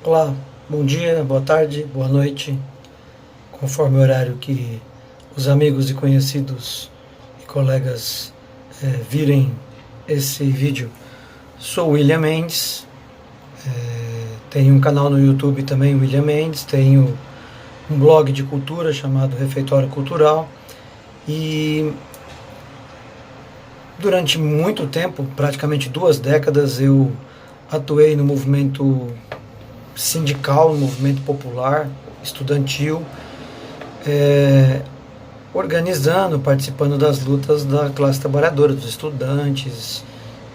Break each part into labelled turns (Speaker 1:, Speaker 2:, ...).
Speaker 1: Olá, bom dia, boa tarde, boa noite, conforme o horário que os amigos e conhecidos e colegas virem esse vídeo. Sou William Mendes, tenho um canal no YouTube também, William Mendes, tenho um blog de cultura chamado Refeitório Cultural e durante muito tempo, praticamente 2 décadas, eu atuei no movimento sindical, no movimento popular, estudantil, organizando, participando das lutas da classe trabalhadora, dos estudantes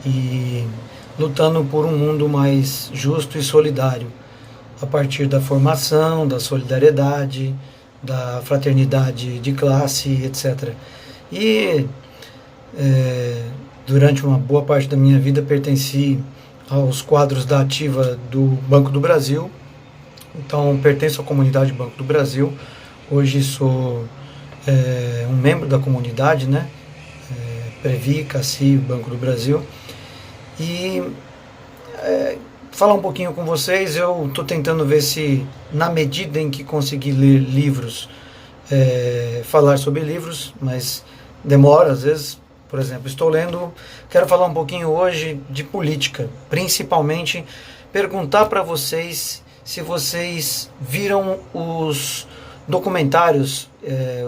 Speaker 1: e lutando por um mundo mais justo e solidário, a partir da formação, da solidariedade, da fraternidade de classe, etc. E durante uma boa parte da minha vida pertenci aos quadros da ativa do Banco do Brasil, então pertenço à comunidade Banco do Brasil. Hoje sou um membro da comunidade, né? Previ, Cassi, Banco do Brasil. E falar um pouquinho com vocês, eu estou tentando ver se, na medida em que conseguir ler livros, falar sobre livros, mas demora às vezes. Por exemplo, estou lendo, quero falar um pouquinho hoje de política, principalmente perguntar para vocês se vocês viram os documentários,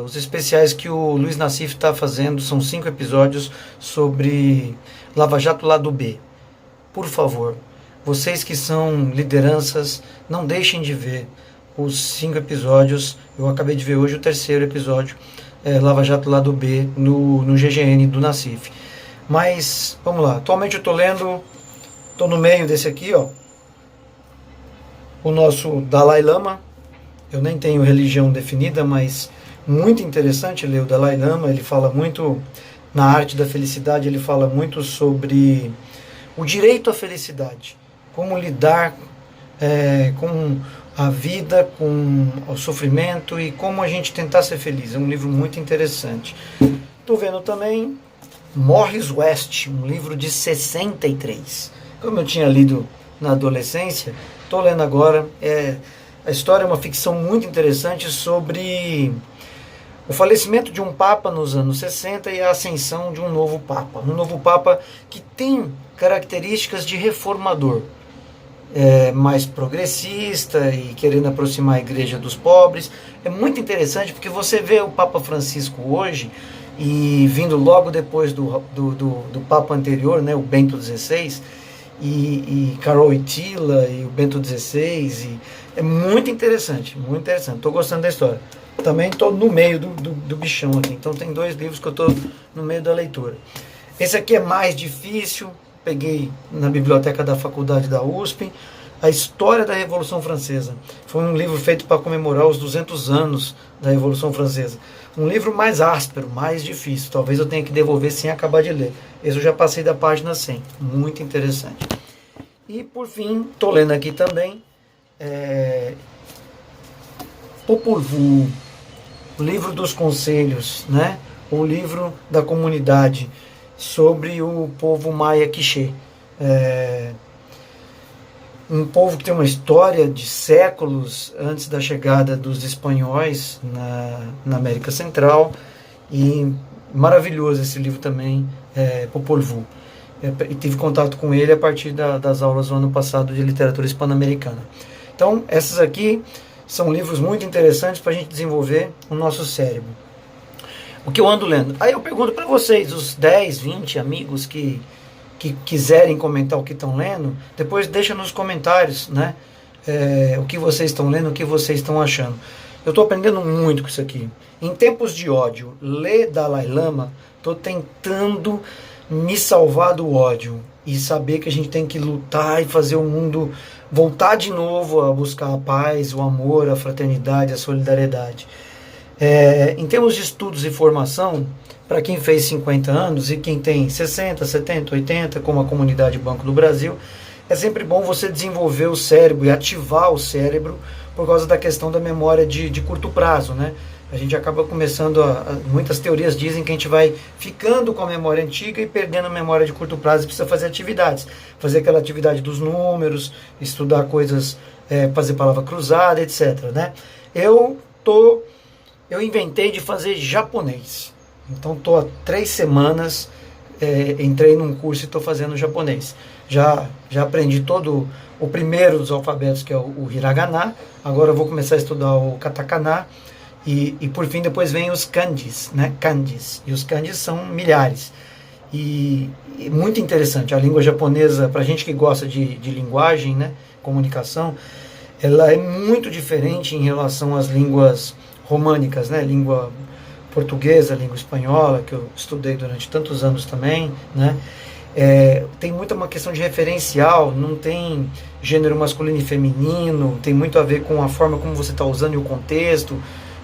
Speaker 1: os especiais que o Luiz Nassif está fazendo, são 5 episódios sobre Lava Jato Lado B. Por favor, vocês que são lideranças, não deixem de ver os 5 episódios. Eu acabei de ver hoje o 3º episódio, Lava Jato Lado B, no GGN do Nassif. Mas, vamos lá, atualmente eu estou lendo, estou no meio desse aqui, ó, o nosso Dalai Lama. Eu nem tenho religião definida, mas muito interessante ler o Dalai Lama. Ele fala muito, na arte da felicidade, ele fala muito sobre o direito à felicidade, como lidar com a vida, com o sofrimento e como a gente tentar ser feliz. É um livro muito interessante. Estou vendo também Morris West, um livro de 63. Como eu tinha lido na adolescência, estou lendo agora. A história é uma ficção muito interessante sobre o falecimento de um papa nos anos 60 e a ascensão de um novo papa. Um novo papa que tem características de reformador. Mais progressista e querendo aproximar a igreja dos pobres. É muito interessante porque você vê o Papa Francisco hoje e vindo logo depois do Papa anterior, né, o Bento XVI, e Karol Wojtyła e o Bento XVI, é muito interessante, muito interessante. Estou gostando da história. Também estou no meio do bichão aqui, então tem 2 livros que eu estou no meio da leitura. Esse aqui é mais difícil. Peguei na biblioteca da faculdade da USP, A História da Revolução Francesa. Foi um livro feito para comemorar os 200 anos da Revolução Francesa. Um livro mais áspero, mais difícil. Talvez eu tenha que devolver sem acabar de ler. Esse eu já passei da página 100. Muito interessante. E por fim, estou lendo aqui também Popol Vuh, o livro dos conselhos, né? O livro da comunidade, sobre o povo Maia Quiché. Um povo que tem uma história de séculos antes da chegada dos espanhóis na América Central. E maravilhoso esse livro também, Popol Vuh. E tive contato com ele a partir das aulas do ano passado de literatura hispano-americana. Então, esses aqui são livros muito interessantes para a gente desenvolver o nosso cérebro. O que eu ando lendo? Aí eu pergunto para vocês, os 10, 20 amigos que quiserem comentar o que estão lendo, depois deixa nos comentários, né? O que vocês estão lendo, o que vocês estão achando. Eu estou aprendendo muito com isso aqui. Em tempos de ódio, ler Dalai Lama, estou tentando me salvar do ódio e saber que a gente tem que lutar e fazer o mundo voltar de novo a buscar a paz, o amor, a fraternidade, a solidariedade. Em termos de estudos e formação, para quem fez 50 anos e quem tem 60, 70, 80, como a comunidade Banco do Brasil, é sempre bom você desenvolver o cérebro e ativar o cérebro por causa da questão da memória de curto prazo, né? A gente acaba começando muitas teorias dizem que a gente vai ficando com a memória antiga e perdendo a memória de curto prazo e precisa fazer atividades. Fazer aquela atividade dos números, estudar coisas, fazer palavra cruzada, etc. Né? Eu inventei de fazer japonês. Então estou há 3 semanas, entrei num curso e estou fazendo japonês. Já aprendi todo o primeiro dos alfabetos, que é o hiragana. Agora eu vou começar a estudar o katakana. E por fim depois vem os kanjis, né? Kanjis. E os kanjis são milhares. E muito interessante. A língua japonesa, para gente que gosta de linguagem, né? Comunicação, ela é muito diferente em relação às línguas românicas, né? Língua portuguesa, língua espanhola, que eu estudei durante tantos anos também, né? Tem muito uma questão de referencial, não tem gênero masculino e feminino, tem muito a ver com a forma como você está usando e o contexto.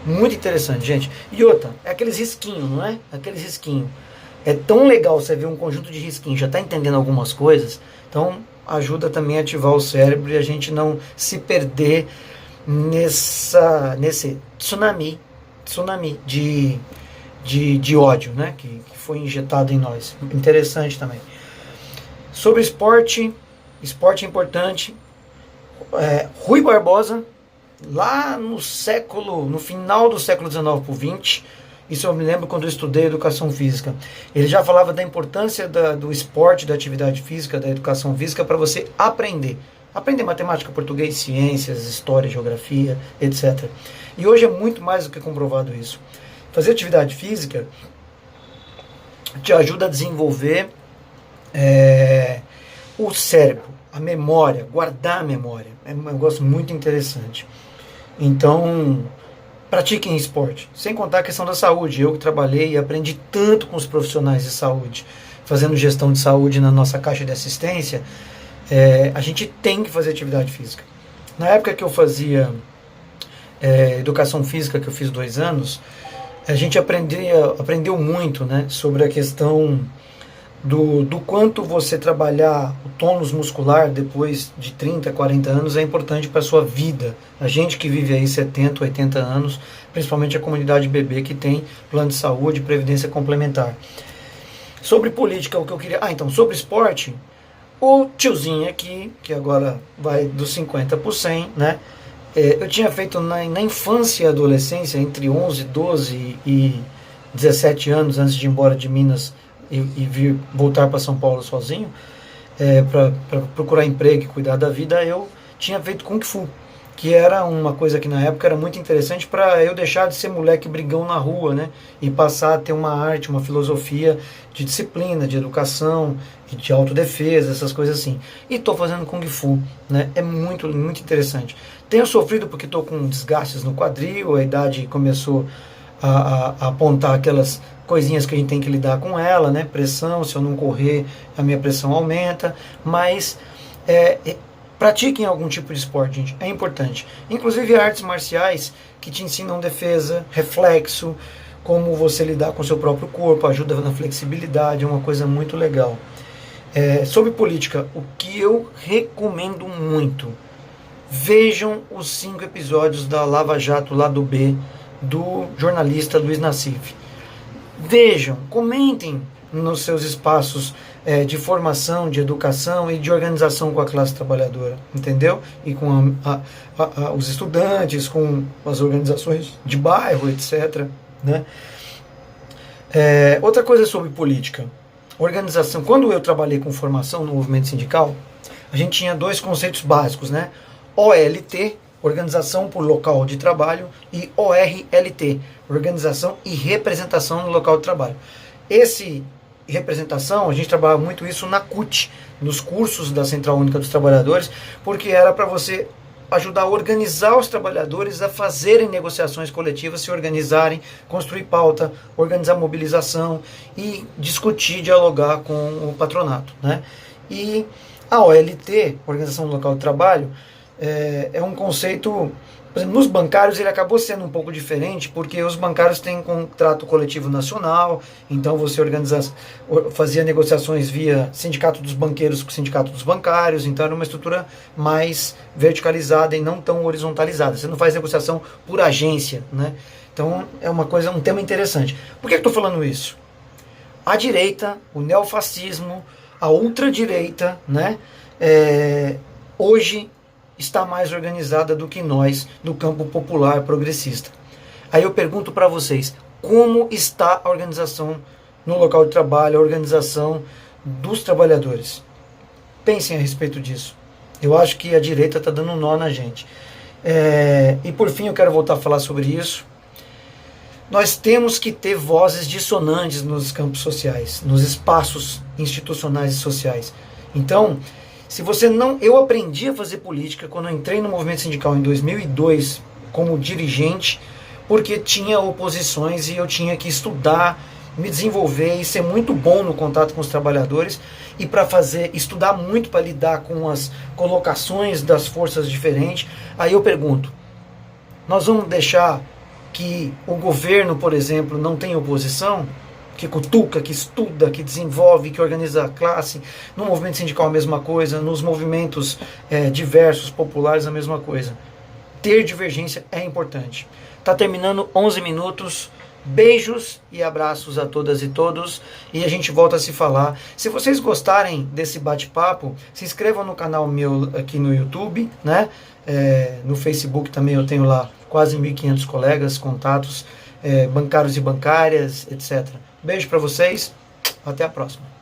Speaker 1: Muito interessante, gente. E outra, é aqueles risquinhos, não é? Aqueles risquinhos. É tão legal você ver um conjunto de risquinhos, já está entendendo algumas coisas, então ajuda também a ativar o cérebro e a gente não se perder nesse tsunami de ódio, né? Que foi injetado em nós. Interessante também. Sobre esporte é importante. Rui Barbosa, lá no final do século XIX para o XX, isso eu me lembro quando eu estudei educação física, ele já falava da importância do esporte, da atividade física, da educação física para você aprender matemática, português, ciências, história, geografia, etc. E hoje é muito mais do que comprovado isso. Fazer atividade física te ajuda a desenvolver o cérebro, a memória, guardar a memória. É um negócio muito interessante. Então, pratiquem esporte. Sem contar a questão da saúde. Eu que trabalhei e aprendi tanto com os profissionais de saúde, fazendo gestão de saúde na nossa caixa de assistência, a gente tem que fazer atividade física. Na época que eu fazia educação física, que eu fiz 2 anos, a gente aprendeu muito, né, sobre a questão do quanto você trabalhar o tônus muscular depois de 30, 40 anos é importante para a sua vida. A gente que vive aí 70, 80 anos, principalmente a comunidade bebê que tem plano de saúde e previdência complementar. Sobre política, o que eu queria... então, sobre esporte, o tiozinho aqui, que agora vai dos 50 para 100, né? Eu tinha feito na infância e adolescência, entre 11, 12 e 17 anos, antes de ir embora de Minas e voltar para São Paulo sozinho, para procurar emprego e cuidar da vida, eu tinha feito Kung Fu, que era uma coisa que na época era muito interessante para eu deixar de ser moleque brigão na rua, né, e passar a ter uma arte, uma filosofia de disciplina, de educação, de autodefesa, essas coisas assim. E estou fazendo Kung Fu, né, é muito, muito interessante. Tenho sofrido porque estou com desgastes no quadril, a idade começou a apontar aquelas coisinhas que a gente tem que lidar com ela, né? Pressão, se eu não correr, a minha pressão aumenta, mas pratiquem algum tipo de esporte, gente, é importante. Inclusive artes marciais que te ensinam defesa, reflexo, como você lidar com o seu próprio corpo, ajuda na flexibilidade, é uma coisa muito legal. Sobre política, o que eu recomendo muito, vejam os 5 episódios da Lava Jato, Lado B, do jornalista Luiz Nassif. Vejam, comentem nos seus espaços de formação, de educação e de organização com a classe trabalhadora, entendeu? E com os estudantes, com as organizações de bairro, etc. Né? Outra coisa sobre política, organização. Quando eu trabalhei com formação no movimento sindical, a gente tinha 2 conceitos básicos, né? OLT, Organização por Local de Trabalho, e ORLT, Organização e Representação no Local de Trabalho. Esse representação, a gente trabalha muito isso na CUT, nos cursos da Central Única dos Trabalhadores, porque era para você ajudar a organizar os trabalhadores a fazerem negociações coletivas, se organizarem, construir pauta, organizar mobilização e discutir, dialogar com o patronato, né? E a OLT, Organização do Local de Trabalho, é um conceito, por exemplo, nos bancários ele acabou sendo um pouco diferente, porque os bancários têm contrato coletivo nacional, então você fazia negociações via sindicato dos banqueiros com o sindicato dos bancários, então era uma estrutura mais verticalizada e não tão horizontalizada. Você não faz negociação por agência, né? Então é um tema interessante. Por que eu estou falando isso? A direita, o neofascismo, a ultradireita, né, hoje está mais organizada do que nós do campo popular progressista. Aí eu pergunto para vocês, como está a organização no local de trabalho, a organização dos trabalhadores? Pensem a respeito disso. Eu acho que a direita está dando um nó na gente. E por fim eu quero voltar a falar sobre isso. Nós temos que ter vozes dissonantes nos campos sociais, nos espaços institucionais e sociais. Então, se você não... Eu aprendi a fazer política quando eu entrei no movimento sindical em 2002 como dirigente, porque tinha oposições e eu tinha que estudar, me desenvolver e ser muito bom no contato com os trabalhadores e estudar muito para lidar com as colocações das forças diferentes. Aí eu pergunto, nós vamos deixar que o governo, por exemplo, não tenha oposição? Que cutuca, que estuda, que desenvolve, que organiza a classe. No movimento sindical a mesma coisa, nos movimentos diversos, populares a mesma coisa. Ter divergência é importante. Está terminando 11 minutos. Beijos e abraços a todas e todos. E a gente volta a se falar. Se vocês gostarem desse bate-papo, se inscrevam no canal meu aqui no YouTube, né? No Facebook também eu tenho lá quase 1.500 colegas, contatos, bancários e bancárias, etc. Beijo para vocês, até a próxima.